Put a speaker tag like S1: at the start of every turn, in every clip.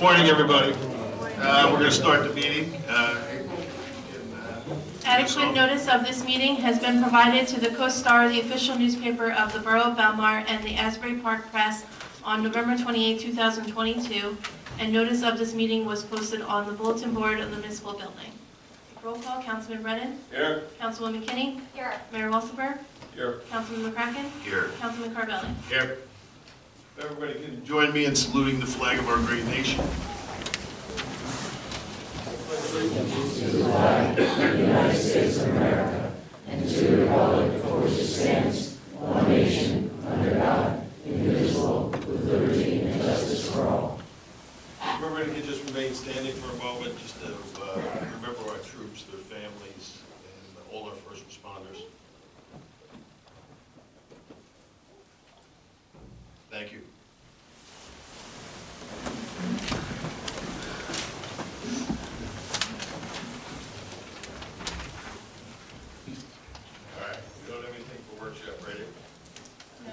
S1: Morning, everybody. We're going to start the meeting.
S2: Adequate notice of this meeting has been provided to the Co-Star, the official newspaper of the Borough of Belmar, and the Asbury Park Press on November 28, 2022, and notice of this meeting was posted on the bulletin board of the municipal building. Roll call: Councilman Brennan.
S1: Here.
S2: Councilwoman McKinney.
S3: Here.
S2: Mayor Walsifer.
S1: Here.
S2: Councilman McCracken.
S1: Here.
S2: Councilman Carbelli.
S1: Here. Everybody can join me in saluting the flag of our great nation.
S4: To the flag of the United States of America and to the republic for which it stands, one nation, under God, indivisible, with liberty and justice for all.
S1: Everybody can just remain standing for a moment just to remember our troops, their families, and all our first responders. Thank you. All right, we don't have anything for workshop, right?
S2: No.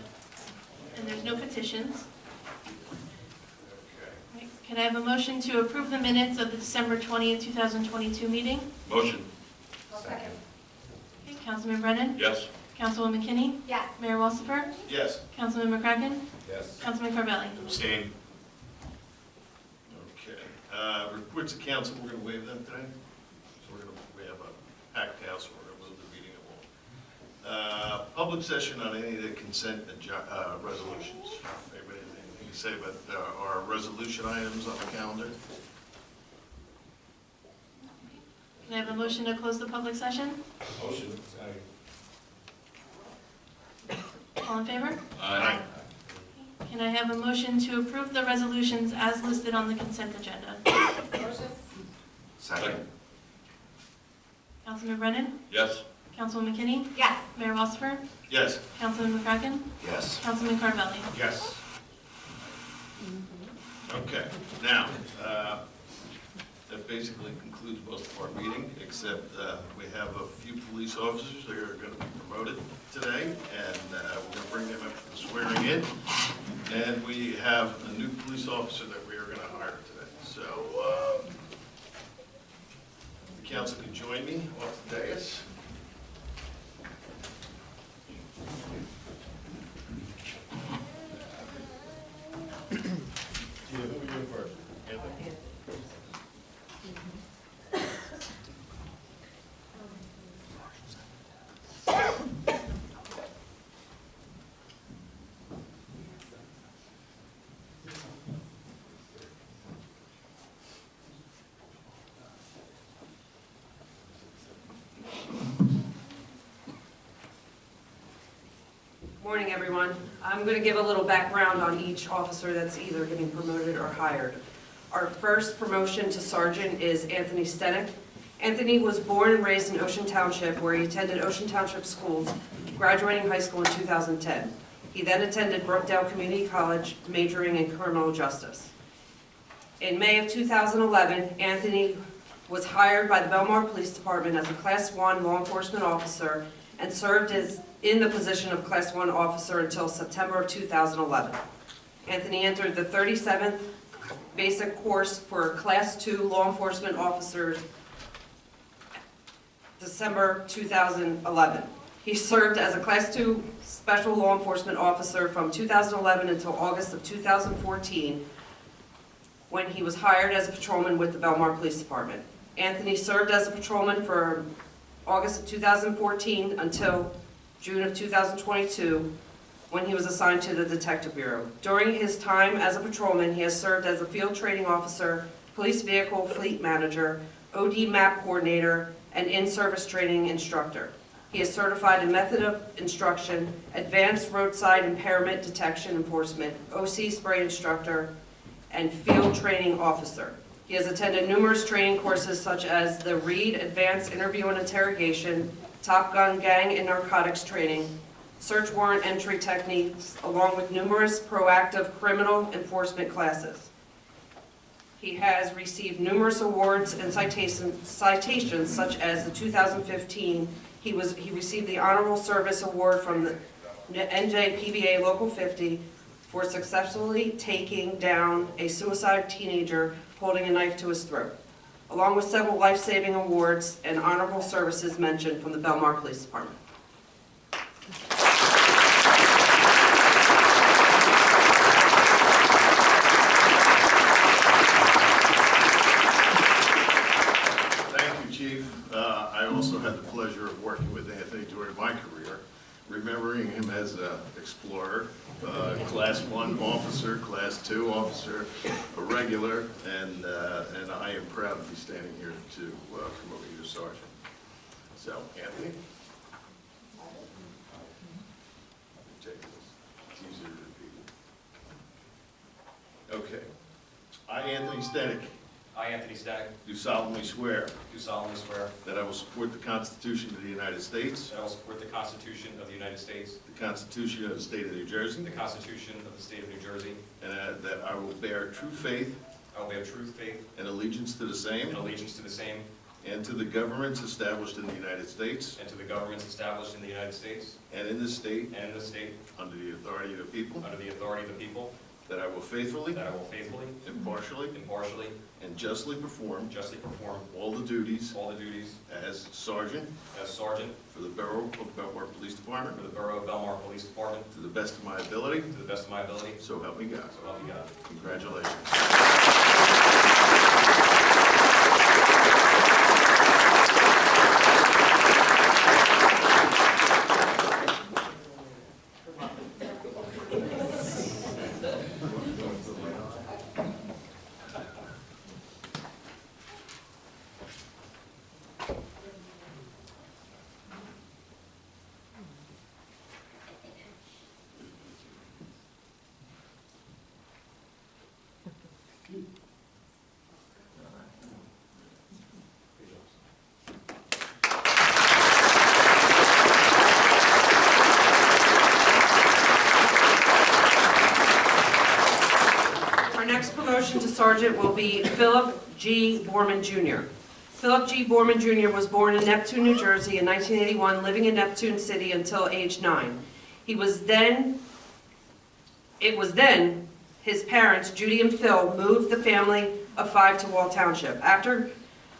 S2: And there's no petitions.
S1: Okay.
S2: Can I have a motion to approve the minutes of the December 20th, 2022 meeting?
S1: Motion.
S3: Second.
S2: Okay, Councilman Brennan.
S1: Yes.
S2: Councilwoman McKinney.
S3: Yes.
S2: Mayor Walsifer.
S1: Yes.
S2: Councilman McCracken.
S1: Yes.
S2: Councilman Carbelli.
S1: Abstain. Okay. Reports of council, we're going to waive them today. So we have a packed house, we're going to move the meeting along. Public session on any of the consent resolutions. Anybody have anything to say about our resolution items on the calendar?
S2: Can I have a motion to close the public session?
S1: Motion.
S2: All in favor?
S1: Aye.
S2: Can I have a motion to approve the resolutions as listed on the consent agenda?
S3: Motion.
S1: Second.
S2: Councilman Brennan?
S1: Yes.
S2: Councilwoman McKinney?
S3: Yes.
S2: Mayor Walsifer?
S1: Yes.
S2: Councilman McCracken?
S1: Yes.
S2: Councilman Carbelli?
S1: Yes. Okay, now, that basically concludes most of our meeting, except we have a few police officers that are going to be promoted today, and we're going to bring them up for the swearing in. And we have a new police officer that we are going to hire today. So, the council can join me off the dais. Who are we doing first? Anthony?
S5: Morning, everyone. I'm going to give a little background on each officer that's either getting promoted or hired. Our first promotion to sergeant is Anthony Stennick. Anthony was born and raised in Ocean Township, where he attended Ocean Township schools, graduating high school in 2010. He then attended Brookdale Community College, majoring in criminal justice. In May of 2011, Anthony was hired by the Belmar Police Department as a Class 1 law enforcement officer and served in the position of Class 1 officer until September of 2011. Anthony entered the 37th basic course for Class 2 law enforcement officers December 2011. He served as a Class 2 special law enforcement officer from 2011 until August of 2014, when he was hired as a patrolman with the Belmar Police Department. Anthony served as a patrolman for August of 2014 until June of 2022, when he was assigned to the Detective Bureau. During his time as a patrolman, he has served as a field training officer, police vehicle fleet manager, OD map coordinator, and in-service training instructor. He is certified in method of instruction, advanced roadside impairment detection enforcement, OC spray instructor, and field training officer. He has attended numerous training courses such as the Reed Advanced Interview and Interrogation, Top Gun Gang and Narcotics Training, search warrant entry techniques, along with numerous proactive criminal enforcement classes. He has received numerous awards and citations such as the 2015, he received the Honorable Service Award from the NJPBA Local 50 for successfully taking down a suicide teenager holding a knife to his throat, along with several life-saving awards and honorable services mentioned from the Belmar Police Department.
S1: Thank you, Chief. I also had the pleasure of working with Anthony during my career, remembering him as an explorer, Class 1 officer, Class 2 officer, a regular, and I am proud to be standing here to promote you to sergeant. So, Anthony? Take this. It's easier to repeat. Okay. I, Anthony Stennick,
S3: I, Anthony Stennick,
S1: do solemnly swear
S3: do solemnly swear
S1: that I will support the Constitution of the United States,
S3: that I will support the Constitution of the United States,
S1: the Constitution of the State of New Jersey,
S3: the Constitution of the State of New Jersey,
S1: and that I will bear true faith
S3: I will bear true faith
S1: and allegiance to the same
S3: and allegiance to the same,
S1: and to the governments established in the United States
S3: and to the governments established in the United States
S1: and in this state
S3: and in this state,
S1: under the authority of the people,
S3: under the authority of the people,
S1: that I will faithfully,
S3: that I will faithfully,
S1: impartially,
S3: impartially,
S1: and justly perform
S3: justly perform
S1: all the duties
S3: all the duties
S1: as sergeant
S3: as sergeant
S1: for the Borough of Belmar Police Department
S3: for the Borough of Belmar Police Department
S1: to the best of my ability,
S3: to the best of my ability,
S1: so help me God.
S3: so help me God.
S1: Congratulations.
S5: Our next promotion to sergeant will be Philip G. Borman Jr. Philip G. Borman Jr. was born in Neptune, New Jersey in 1981, living in Neptune City until age 9. It was then his parents, Judy and Phil, moved the family of 5 to Wall Township. After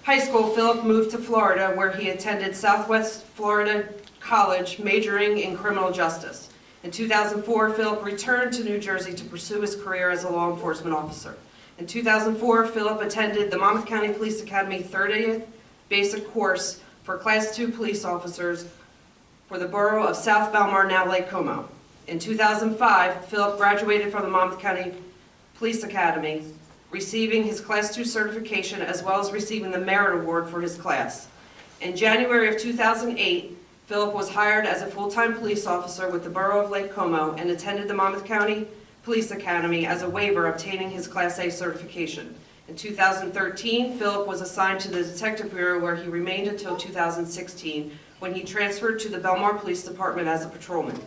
S5: high school, Philip moved to Florida, where he attended Southwest Florida College, majoring in criminal justice. In 2004, Philip returned to New Jersey to pursue his career as a law enforcement officer. In 2004, Philip attended the Monmouth County Police Academy 30th Basic Course for Class 2 police officers for the borough of South Belmar, now Lake Como. In 2005, Philip graduated from the Monmouth County Police Academy, receiving his Class 2 certification as well as receiving the Merit Award for his class. In January of 2008, Philip was hired as a full-time police officer with the Borough of Lake Como and attended the Monmouth County Police Academy as a waiver, obtaining his Class A certification. In 2013, Philip was assigned to the Detective Bureau, where he remained until 2016, when he transferred to the Belmar Police Department as a patrolman.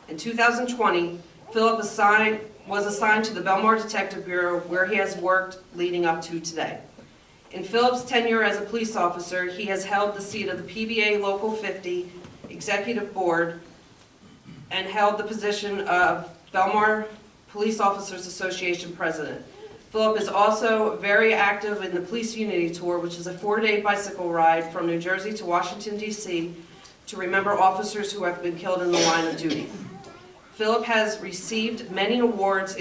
S5: In 2020, Philip was assigned to the Belmar Detective Bureau, where he has worked leading up to today. In Philip's tenure as a police officer, he has held the seat of the PBA Local 50 Executive Board and held the position of Belmar Police Officers Association President. Philip is also very active in the Police Unity Tour, which is a 4-day bicycle ride from New Jersey to Washington, D.C. to remember officers who have been killed in the line of duty. Philip has received many awards,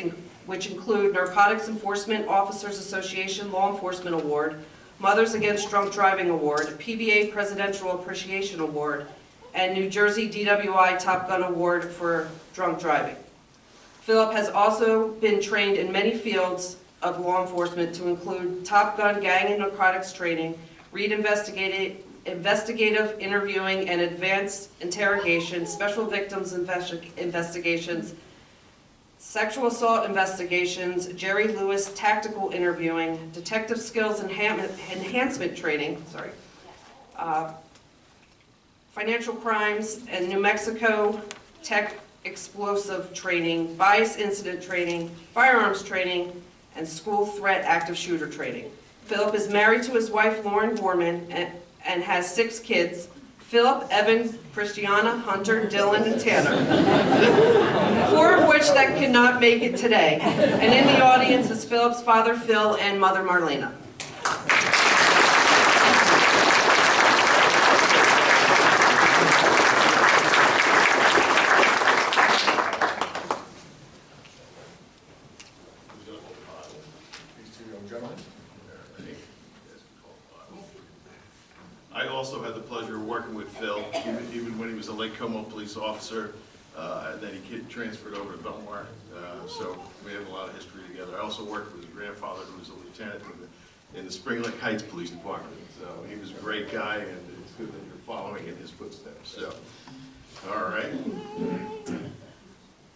S5: which include Narcotics Enforcement Officers Association Law Enforcement Award, Mothers Against Drunk Driving Award, PBA Presidential Appreciation Award, and New Jersey DWI Top Gun Award for drunk driving. Philip has also been trained in many fields of law enforcement, to include Top Gun gang and narcotics training, Reed investigative interviewing and advanced interrogation, special victims investigations, sexual assault investigations, Jerry Lewis tactical interviewing, detective skills enhancement training, financial crimes and New Mexico tech explosive training, bias incident training, firearms training, and school threat active shooter training. Philip is married to his wife Lauren Borman and has 6 kids, Philip, Evan, Christiana, Hunter, Dylan, and Tanner. 4 of which that cannot make it today. And in the audience is Philip's father, Phil, and mother, Marlena.
S1: I also had the pleasure of working with Phil, even when he was a Lake Como police officer, and then he transferred over to Belmar, so we have a lot of history together. I also worked with his grandfather, who was a lieutenant in the Spring Lake Heights Police Department, so he was a great guy, and it's good that you're following in his footsteps. So, all right.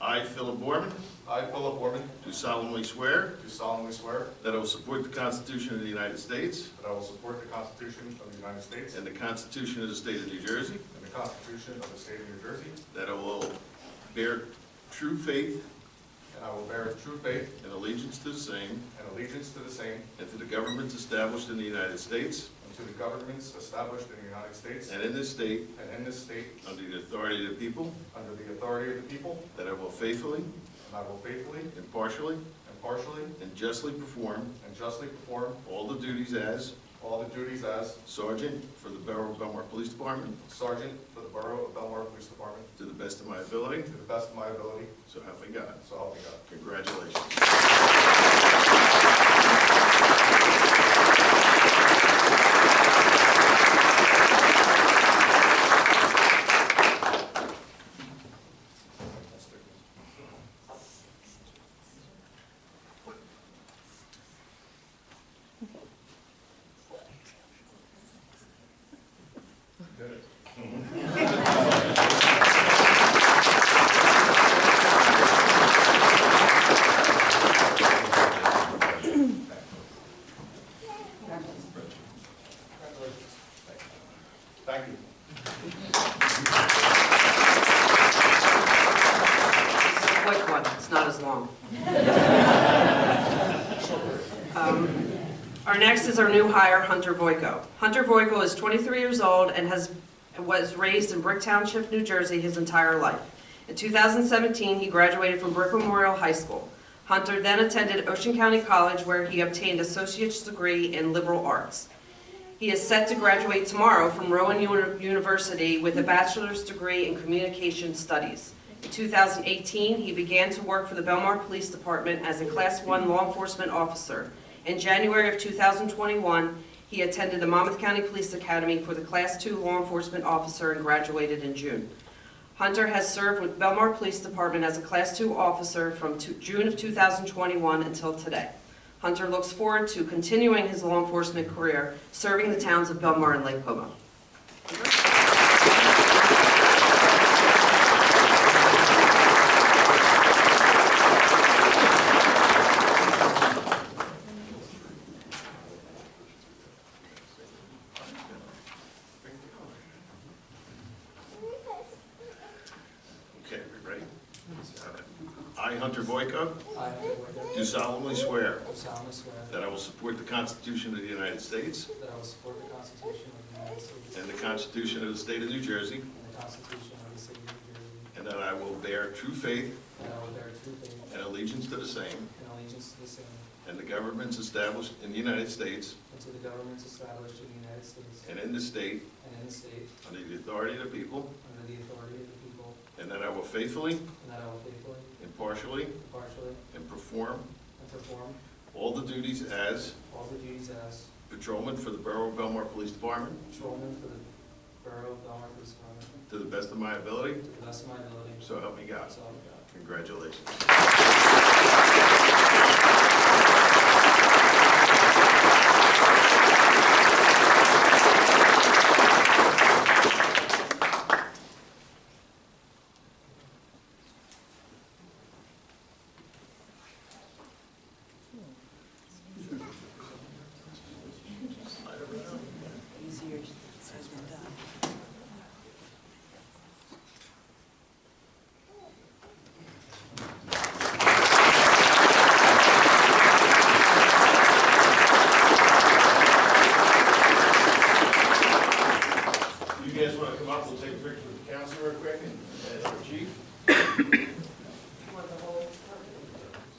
S1: I, Philip Borman,
S6: I, Philip Borman,
S1: do solemnly swear
S6: do solemnly swear
S1: that I will support the Constitution of the United States
S6: that I will support the Constitution of the United States
S1: and the Constitution of the State of New Jersey,
S6: and the Constitution of the State of New Jersey,
S1: that I will bear true faith
S6: and I will bear true faith
S1: and allegiance to the same
S6: and allegiance to the same
S1: and to the governments established in the United States
S6: and to the governments established in the United States
S1: and in this state
S6: and in this state
S1: under the authority of the people,
S6: under the authority of the people,
S1: that I will faithfully,
S6: and I will faithfully,
S1: impartially,
S6: impartially,
S1: and justly perform
S6: and justly perform
S1: all the duties as
S6: all the duties as
S1: Sergeant for the Borough of Belmar Police Department
S6: Sergeant for the Borough of Belmar Police Department
S1: to the best of my ability,
S6: to the best of my ability,
S1: so help me God.
S6: so help me God.
S1: Congratulations.
S6: Thank you.
S5: This is a quick one, it's not as long. Our next is our new hire, Hunter Boyko. Hunter Boyko is 23 years old and was raised in Brick Township, New Jersey his entire life. In 2017, he graduated from Brick Memorial High School. Hunter then attended Ocean County College, where he obtained associate's degree in liberal arts. He is set to graduate tomorrow from Rowan University with a bachelor's degree in communication studies. In 2018, he began to work for the Belmar Police Department as a Class 1 law enforcement officer. In January of 2021, he attended the Monmouth County Police Academy for the Class 2 law enforcement officer and graduated in June. Hunter has served with Belmar Police Department as a Class 2 officer from June of 2021 until today. Hunter looks forward to continuing his law enforcement career, serving the towns of Belmar and Lake Como.
S1: Okay, we ready? I, Hunter Boyko,
S7: I, Hunter Boyko,
S1: do solemnly swear
S7: do solemnly swear
S1: that I will support the Constitution of the United States
S7: that I will support the Constitution of the United States
S1: and the Constitution of the State of New Jersey,
S7: and the Constitution of the State of New Jersey,
S1: and that I will bear true faith
S7: and I will bear true faith
S1: and allegiance to the same
S7: and allegiance to the same
S1: and the governments established in the United States
S7: and to the governments established in the United States
S1: and in this state
S7: and in the state
S1: under the authority of the people,
S7: under the authority of the people,
S1: and that I will faithfully,
S7: and that I will faithfully,
S1: impartially,
S7: impartially,
S1: and perform
S7: and perform
S1: all the duties as
S7: all the duties as
S1: patrolman for the Borough of Belmar Police Department
S7: patrolman for the Borough of Belmar Police Department
S1: to the best of my ability,
S7: to the best of my ability,
S1: so help me God.
S7: so help me God.
S1: Congratulations.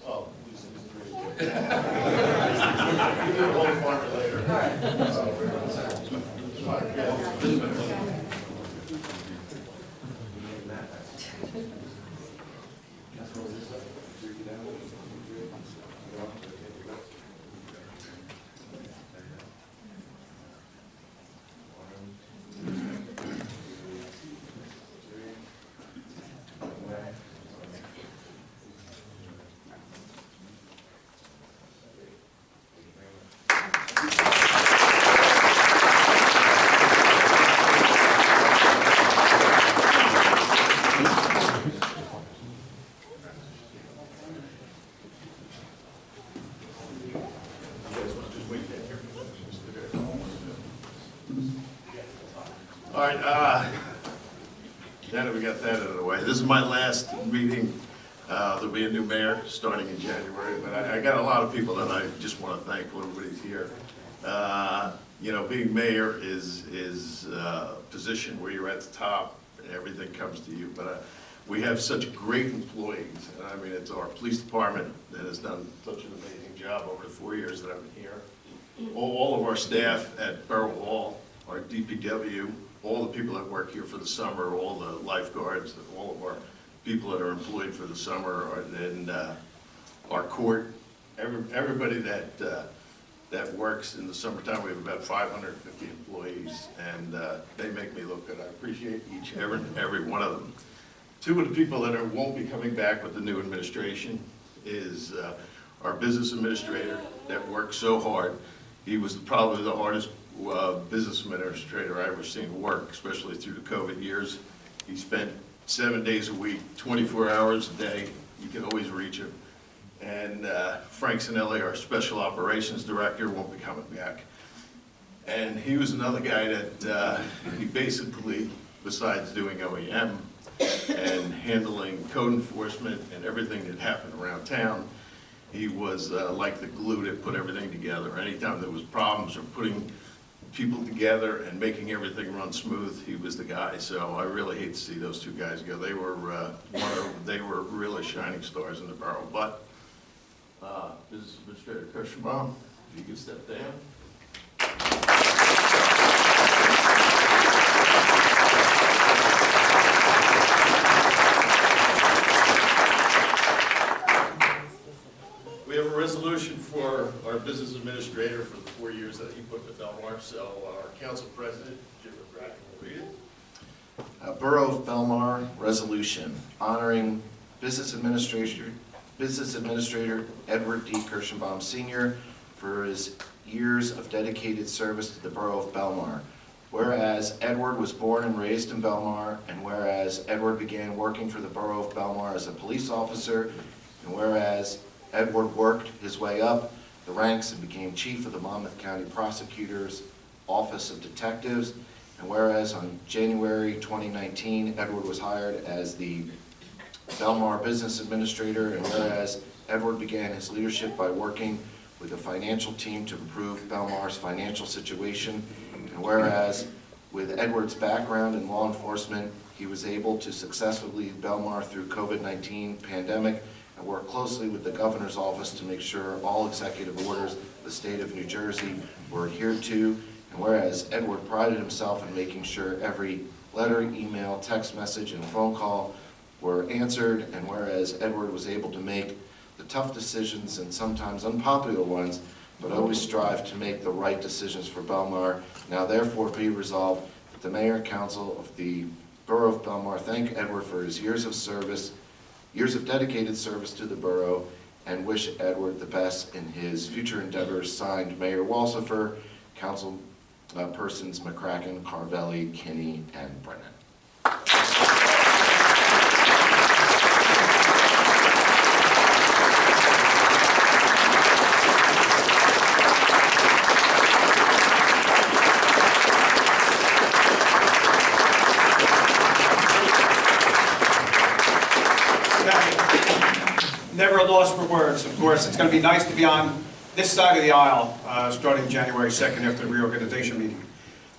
S1: Oh, these three. You do the whole department later. All right, now that we got that out of the way, this is my last meeting. There'll be a new mayor starting in January, but I got a lot of people that I just want to thank. Everybody's here. You know, being mayor is a position where you're at the top and everything comes to you. But we have such great employees. I mean, it's our police department that has done such an amazing job over the 4 years that I've been here. All of our staff at Borough Hall, our DPW, all the people that work here for the summer, all the lifeguards, all of our people that are employed for the summer, and our court, everybody that works in the summertime. We have about 550 employees, and they make me look good. I appreciate each and every one of them. Two of the people that won't be coming back with the new administration is our business administrator that worked so hard. He was probably the hardest business administrator I've ever seen work, especially through the COVID years. He spent 7 days a week, 24 hours a day. You can always reach him. And Frank Sinelli, our special operations director, won't be coming back. And he was another guy that he basically, besides doing OEM and handling code enforcement and everything that happened around town, he was like the glue that put everything together. Anytime there was problems or putting people together and making everything run smooth, he was the guy. So I really hate to see those two guys go. They were really shining stars in the borough. But Business Administrator Kirschenbaum, if you could step down. We have a resolution for our business administrator for the 4 years that he put with Belmar. So our council president, Jim McCracken, will read it.
S8: Borough of Belmar resolution honoring business administrator Edward D. Kirschenbaum Sr. for his years of dedicated service to the Borough of Belmar. Whereas Edward was born and raised in Belmar, and whereas Edward began working for the Borough of Belmar as a police officer, and whereas Edward worked his way up the ranks and became chief of the Monmouth County Prosecutor's Office of Detectives, and whereas on January 2019, Edward was hired as the Belmar Business Administrator, and whereas Edward began his leadership by working with a financial team to improve Belmar's financial situation, and whereas with Edward's background in law enforcement, he was able to successfully lead Belmar through COVID-19 pandemic and work closely with the governor's office to make sure all executive orders of the state of New Jersey were adhered to, and whereas Edward prided himself in making sure every letter, email, text message, and phone call were answered, and whereas Edward was able to make the tough decisions and sometimes unpopular ones, but always strive to make the right decisions for Belmar, now therefore be resolved that the Mayor and Council of the Borough of Belmar thank Edward for his years of service, years of dedicated service to the borough, and wish Edward the best in his future endeavors. Signed, Mayor Walsifer, Council persons McCracken, Carvelli, Kinney, and Brennan.
S9: Never a loss for words. Of course, it's going to be nice to be on this side of the aisle starting January 2nd after the reorganization meeting.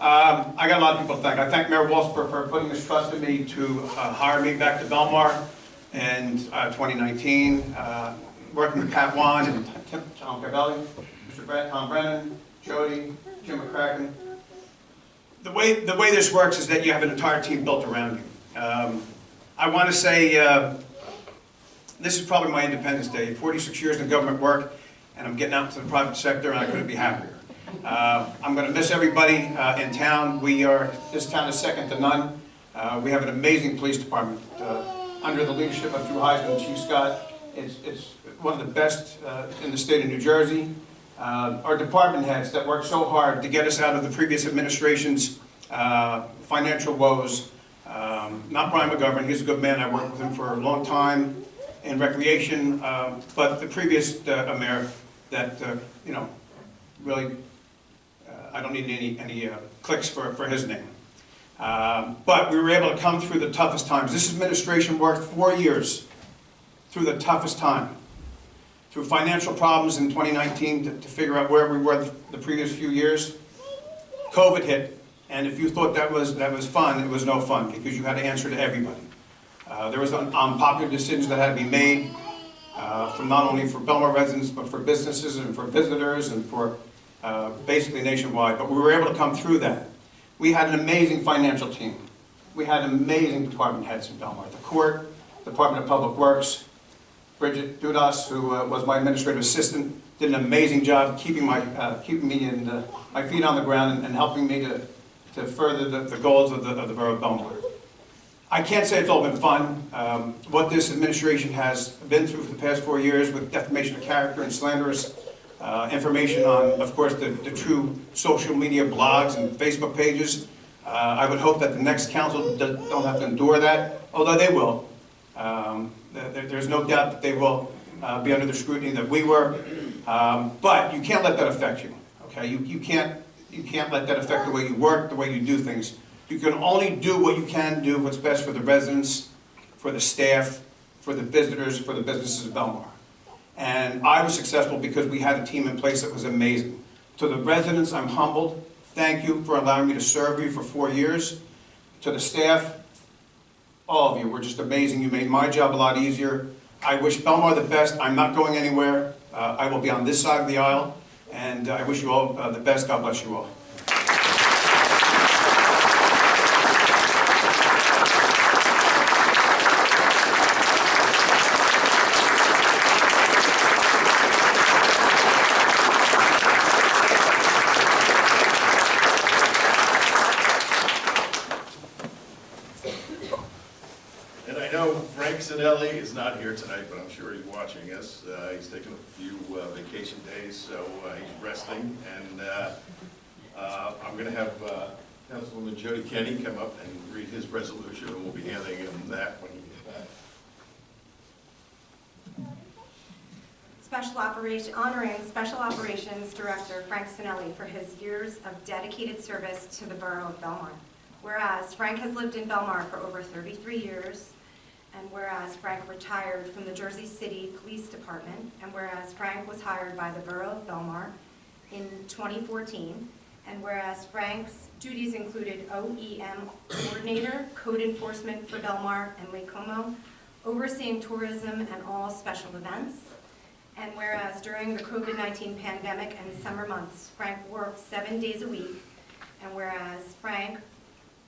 S9: I got a lot of people to thank. I thank Mayor Walsifer for putting this trust in me to hire me back to Belmar. in 2019, working with Pat Wan and Tom Carvelli, Tom Brennan, Jody, Jim McCracken. The way this works is that you have an entire team built around you. I want to say this is probably my Independence Day. 46 years in government work, and I'm getting out into the private sector, and I couldn't be happier. I'm going to miss everybody in town. This town is second to none. We have an amazing police department under the leadership of Drew Heisman and Chief Scott. It's one of the best in the state of New Jersey. Our department heads that worked so hard to get us out of the previous administration's financial woes. Not Brian McGovern, he's a good man. I worked with him for a long time in recreation, but the previous mayor that, really, I don't need any clicks for his name. But we were able to come through the toughest times. This administration worked 4 years through the toughest time. Through financial problems in 2019 to figure out where we were the previous few years. COVID hit, and if you thought that was fun, it was no fun because you had to answer to everybody. There was unpopular decisions that had to be made, from not only for Belmar residents, but for businesses and for visitors and for basically nationwide. But we were able to come through that. We had an amazing financial team. We had amazing department heads in Belmar. The court, Department of Public Works, Bridget Dudas, who was my administrative assistant, did an amazing job keeping me in my feet on the ground and helping me to further the goals of the borough of Belmar. I can't say it's all been fun. What this administration has been through for the past 4 years with defamation of character and slanderous information on, of course, the true social media blogs and Facebook pages. I would hope that the next council don't have to endure that, although they will. There's no doubt that they will be under the scrutiny that we were, but you can't let that affect you. Okay, you can't let that affect the way you work, the way you do things. You can only do what you can do, what's best for the residents, for the staff, for the visitors, for the businesses of Belmar. And I was successful because we had a team in place that was amazing. To the residents, I'm humbled. Thank you for allowing me to serve you for 4 years. To the staff, all of you were just amazing. You made my job a lot easier. I wish Belmar the best. I'm not going anywhere. I will be on this side of the aisle. And I wish you all the best. God bless you all.
S1: Stennick is not here tonight, but I'm sure he's watching us. He's taking a few vacation days, so he's resting. And I'm going to have Councilwoman Jody Kenny come up and read his resolution, and we'll be handing him that when he gets back.
S10: Honoring Special Operations Director Frank Stennick for his years of dedicated service to the borough of Belmar. Whereas Frank has lived in Belmar for over 33 years, and whereas Frank retired from the Jersey City Police Department, and whereas Frank was hired by the borough of Belmar in 2014, and whereas Frank's duties included OEM coordinator, code enforcement for Belmar and Lake Como, overseeing tourism and all special events, and whereas during the COVID-19 pandemic and summer months, Frank worked 7 days a week, and whereas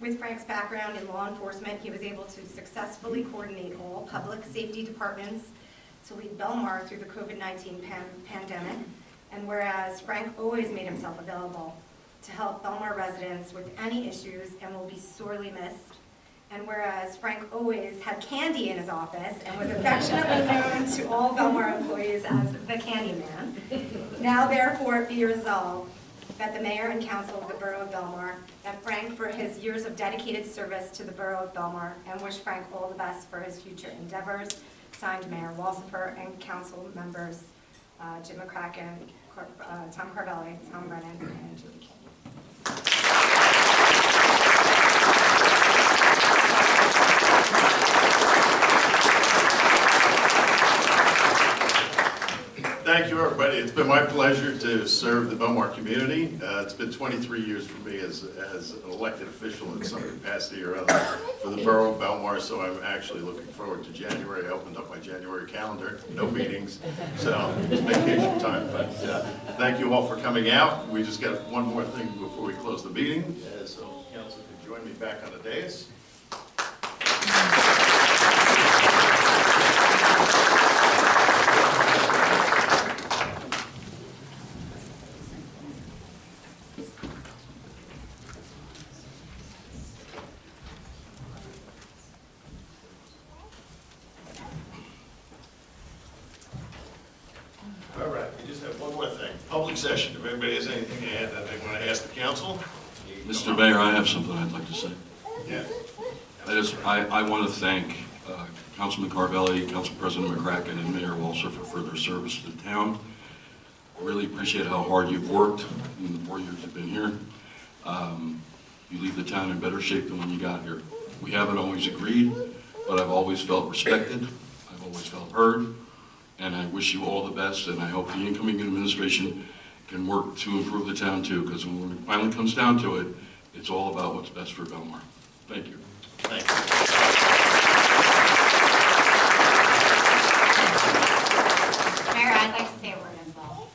S10: with Frank's background in law enforcement, he was able to successfully coordinate all public safety departments to lead Belmar through the COVID-19 pandemic, and whereas Frank always made himself available to help Belmar residents with any issues and will be sorely missed, and whereas Frank always had candy in his office and was affectionately known to all Belmar employees as the Candy Man, now therefore be resolved that the mayor and council of the borough of Belmar, that Frank for his years of dedicated service to the borough of Belmar, and wish Frank all the best for his future endeavors. Signed, Mayor Walsifer and council members Jim McCracken, Tom Carvelli, Tom Brennan, and Julie King.
S1: thank you, everybody. It's been my pleasure to serve the Belmar community. It's been 23 years for me as an elected official in some capacity or other for the borough of Belmar, so I'm actually looking forward to January. I opened up my January calendar, no meetings, so it's vacation time. But thank you all for coming out. We just got one more thing before we close the meeting, so council can join me back on the dais. All right, we just have one more thing. Public session. If anybody has anything to add that they want to ask the council?
S11: Mr. Mayor, I have something I'd like to say.
S1: Yeah.
S11: I want to thank Councilman Carvelli, Council President McCracken, and Mayor Walser for further service to the town. I really appreciate how hard you've worked in the 4 years you've been here. You leave the town in better shape than when you got here. We haven't always agreed, but I've always felt respected. I've always felt heard. And I wish you all the best, and I hope the incoming administration can work to improve the town too, because when it finally comes down to it, it's all about what's best for Belmar. Thank you.
S1: Thank you.
S10: Mayor, I'd like to say a word as well.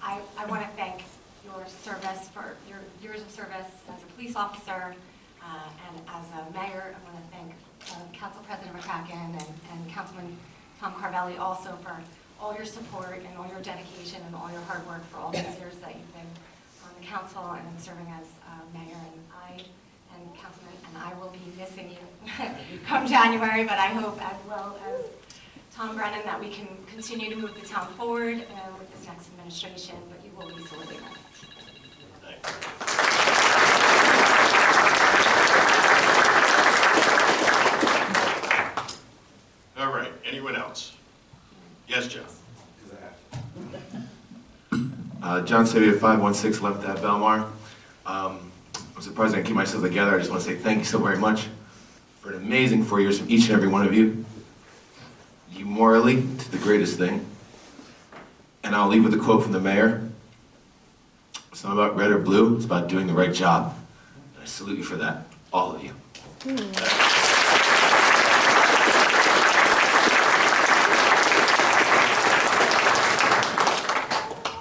S10: I want to thank your service, for your years of service as a police officer, and as a mayor. I want to thank Council President McCracken and Councilman Tom Carvelli also for all your support and all your dedication and all your hard work for all these years that you've been on the council and serving as mayor. And Councilman, and I will be missing you come January, but I hope, as well as Tom Brennan, that we can continue to move the town forward with this next administration, but you will be sorely missed.
S1: Thank you. All right, anyone else? Yes, John.
S12: John Sabia, 516 11th Ave, Belmar. I'm surprised I can keep myself together. I just want to say thank you so very much for an amazing 4 years from each and every one of you. You morally did the greatest thing. And I'll leave with a quote from the mayor. It's not about red or blue, it's about doing the right job. And I salute you for that, all of you.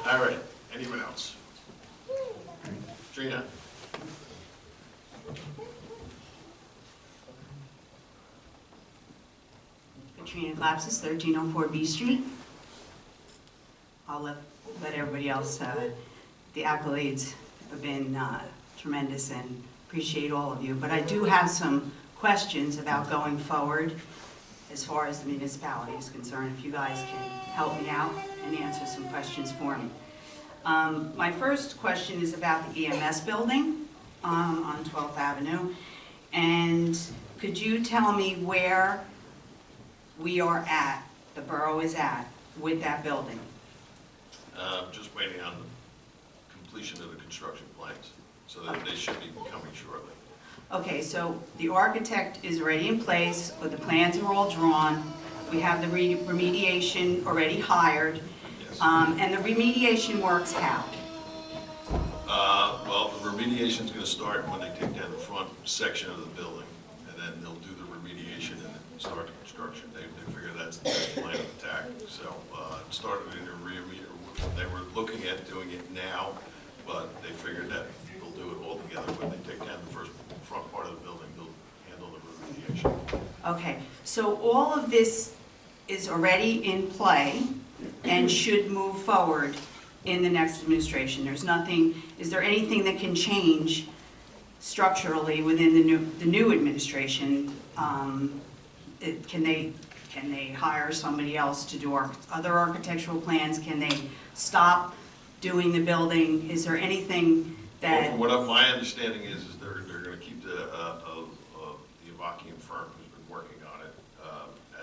S1: All right, anyone else? Trina?
S13: Katrina Glapsis, 1304 B Street. I'll let everybody else, the accolades have been tremendous and appreciate all of you. But I do have some questions about going forward as far as the municipality is concerned, if you guys can help me out and answer some questions for me. My first question is about the EMS building on 12th Avenue. And could you tell me where we are at, the borough is at, with that building?
S1: Just waiting on the completion of the construction plans, so that they should be coming shortly.
S13: Okay, so the architect is already in place, but the plans are all drawn. We have the remediation already hired.
S1: Yes.
S13: And the remediation works how?
S1: Well, the remediation is going to start when they take down the front section of the building, and then they'll do the remediation and then start the construction. They figure that's the best plan of attack. So it started in a they were looking at doing it now, but they figured that they'll do it all together when they take down the front part of the building. They'll handle the remediation.
S13: Okay, so all of this is already in play and should move forward in the next administration. There's nothing, is there anything that can change structurally within the new administration? Can they hire somebody else to do other architectural plans? Can they stop doing the building? Is there anything that...
S1: Well, from what my understanding is they're going to keep the Avakian firm who's been working on it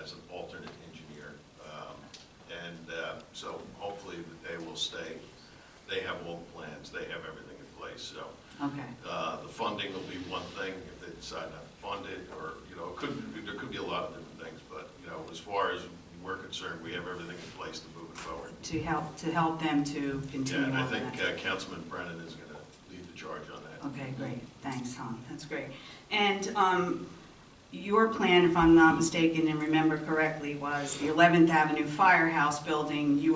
S1: as an alternate engineer. So hopefully they will stay. They have all the plans. They have everything in place. So
S13: Okay.
S1: the funding will be one thing if they decide not to fund it, or there could be a lot of different things. But as far as we're concerned, we have everything in place to move it forward.
S13: To help them to
S1: Yeah,
S13: continue
S1: and I
S13: on
S1: think
S13: that.
S1: Councilman Brennan is going to lead the charge on that.
S13: Okay, great. Thanks, Tom. That's great. And your plan, if I'm not mistaken and remember correctly, was the 11th Avenue Firehouse building you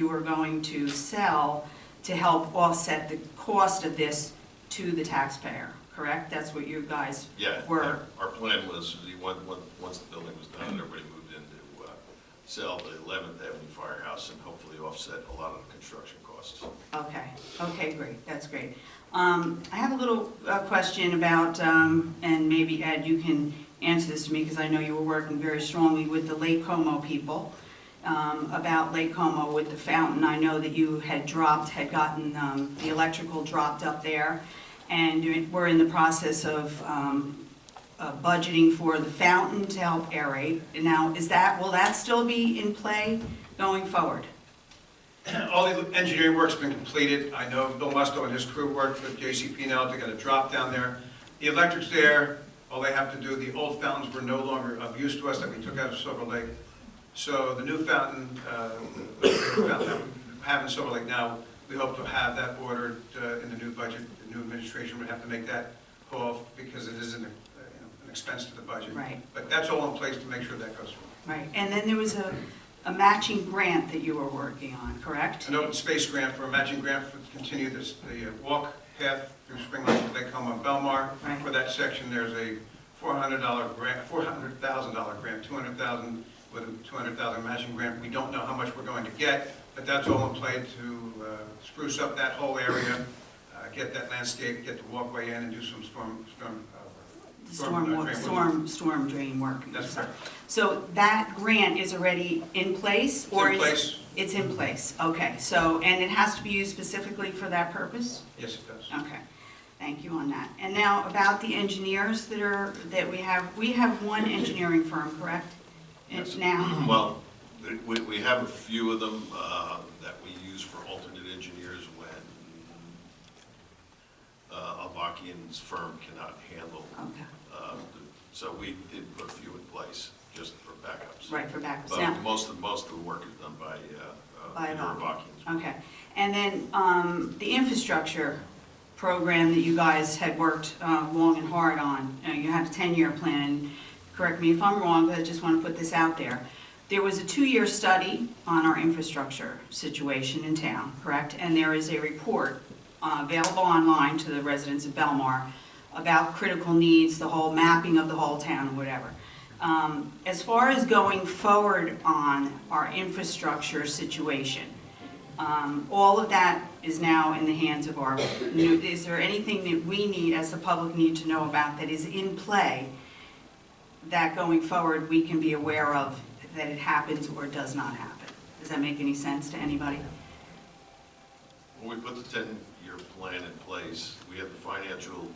S13: were going to sell to help offset the cost of this to the taxpayer, correct? That's what you guys were.
S1: Yeah, our plan was, once the building was done, everybody moved in to sell the 11th Avenue Firehouse and hopefully offset a lot of the construction costs.
S13: Okay, great. That's great. I have a little question about, and maybe Ed, you can answer this to me because I know you were working very strongly with the Lake Como people about Lake Como with the fountain. I know that you had gotten the electrical dropped up there, and we're in the process of budgeting for the fountain to help aerate. Now, will that still be in play going forward?
S9: All the engineering work's been completed. I know Bill Musto and his crew worked with JCP now to get a drop down there. The electric's there. All they have to do, the old fountains were no longer of use to us that we took out of Silver Lake. So the new fountain, the fountain that we have in Silver Lake now, we hope to have that ordered in the new budget. The new administration would have to make that call because it is an expense to the budget.
S13: Right.
S9: But that's all in place to make sure that goes through.
S13: Right. And then there was a matching grant that you were working on, correct?
S9: An open space grant for a matching grant to continue the walk path through Spring Lake, Lake Como, and Belmar.
S13: Right.
S9: For that section, there's a $400 grant, $400,000 grant, $200,000 with a $200,000 matching grant. We don't know how much we're going to get, but that's all in play to spruce up that whole area, get that landscape, get the walkway in, and do some
S13: storm drain work.
S9: That's correct.
S13: So that grant is already in place?
S9: It's in place.
S13: It's in place, okay. So, and it has to be used specifically for that purpose?
S9: Yes, it does.
S13: Okay, thank you on that. And now about the engineers that we have one engineering firm, correct?
S1: Yes.
S13: Now?
S1: Well, we have a few of them that we use for alternate engineers when Albakian's firm cannot handle.
S13: Okay.
S1: So we did put a few in place just for backups.
S13: Right, for backups.
S1: But
S13: Now,
S1: most of the work is done by Albakian's.
S13: okay. And then the infrastructure program that you guys had worked long and hard on, you had a 10-year plan. Correct me if I'm wrong, but I just want to put this out there. There was a 2-year study on our infrastructure situation in town, correct? And there is a report available online to the residents of Belmar about critical needs, the whole mapping of the whole town and whatever. As far as going forward on our infrastructure situation, all of that is now in the hands of our new, is there anything that we need as the public need to know about that is in play that going forward we can be aware of that it happens or does not happen? Does that make any sense to anybody?
S1: When we put the 10-year plan in place, we had the financial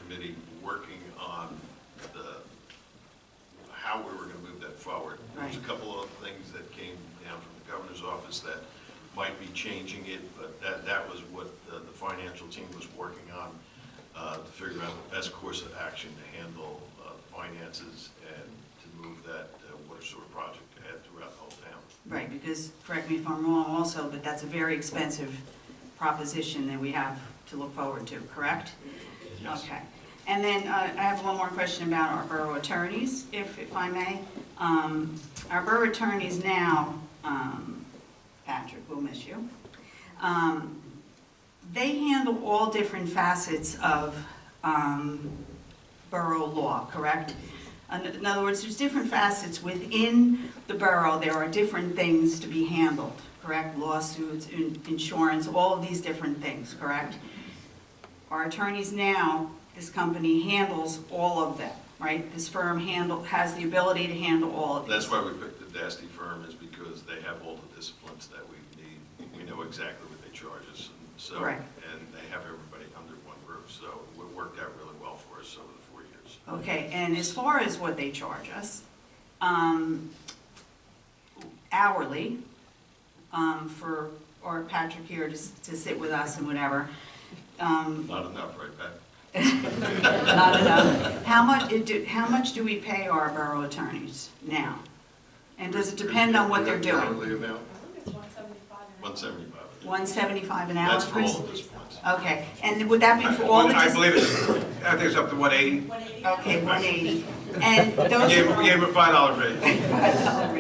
S1: committee working on how we were going to move that forward. There was a couple of things that came down from the governor's office that might be changing it, but that was what the financial team was working on to figure out the best course of action to handle finances and to move that water sewer project ahead throughout the whole town.
S13: Right, because, correct me if I'm wrong also, but that's a very expensive proposition that we have to look forward to, correct?
S1: Yes.
S13: Okay. And then I have one more question about our borough attorneys, if I may. Our borough attorneys now, Patrick, we'll miss you. They handle all different facets of borough law, correct? In other words, there's different facets within the borough. There are different things to be handled, correct? Lawsuits, insurance, all of these different things, correct? Our attorneys now, this company handles all of them, right? This firm has the ability to handle all of these.
S1: That's why we picked the Dasty firm, is because they have all the disciplines that we need. We know exactly what they charge us, and so,
S13: Right.
S1: and they have everybody under one roof, so it worked out really well for us over the 4 years.
S13: Okay, and as far as what they charge us, hourly, for or Patrick here to sit with us and whatever.
S1: Not enough, right, Pat?
S13: Not enough. How much do we pay our borough attorneys now? And does it depend on what they're doing?
S1: Hourly amount? 175.
S13: 175 an hour?
S1: That's for
S13: Chris?
S1: all of those points.
S13: Okay, and would that be for all the?
S9: I believe I think it's up to 180.
S13: Okay, 180. And those
S9: We
S13: are.
S9: gave him a $5 raise.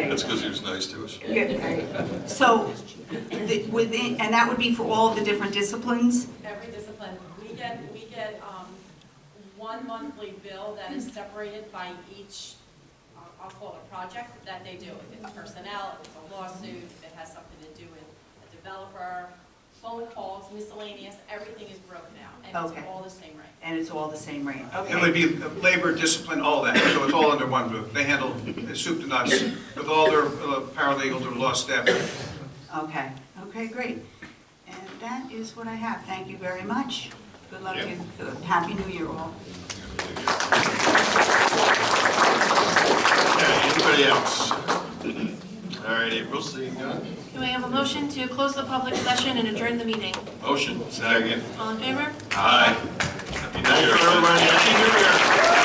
S1: That's because he was nice to us.
S13: So, and that would be for all the different disciplines?
S14: Every discipline. We get one monthly bill that is separated by each, I'll call it a project that they do. If it's personnel, if it's a lawsuit, if it has something to do with a developer, phone calls, miscellaneous, everything is broken out. And
S13: Okay.
S14: it's all the same rate.
S13: And it's all the same rate?
S9: It would be labor, discipline, all that, so it's all under one roof. They handle soup to nuts with all their paralegal, their law staff.
S13: Okay, okay, great. And that is what I have. Thank you very much. Good luck
S1: Yeah.
S13: and Happy New Year all.
S1: Okay, anybody else? All right, April, seeing none.
S2: Do we have a motion to close the public session and adjourn the meeting?
S1: Motion. Second.
S2: All in favor?
S1: Aye. Happy New Year, everybody. Happy New Year.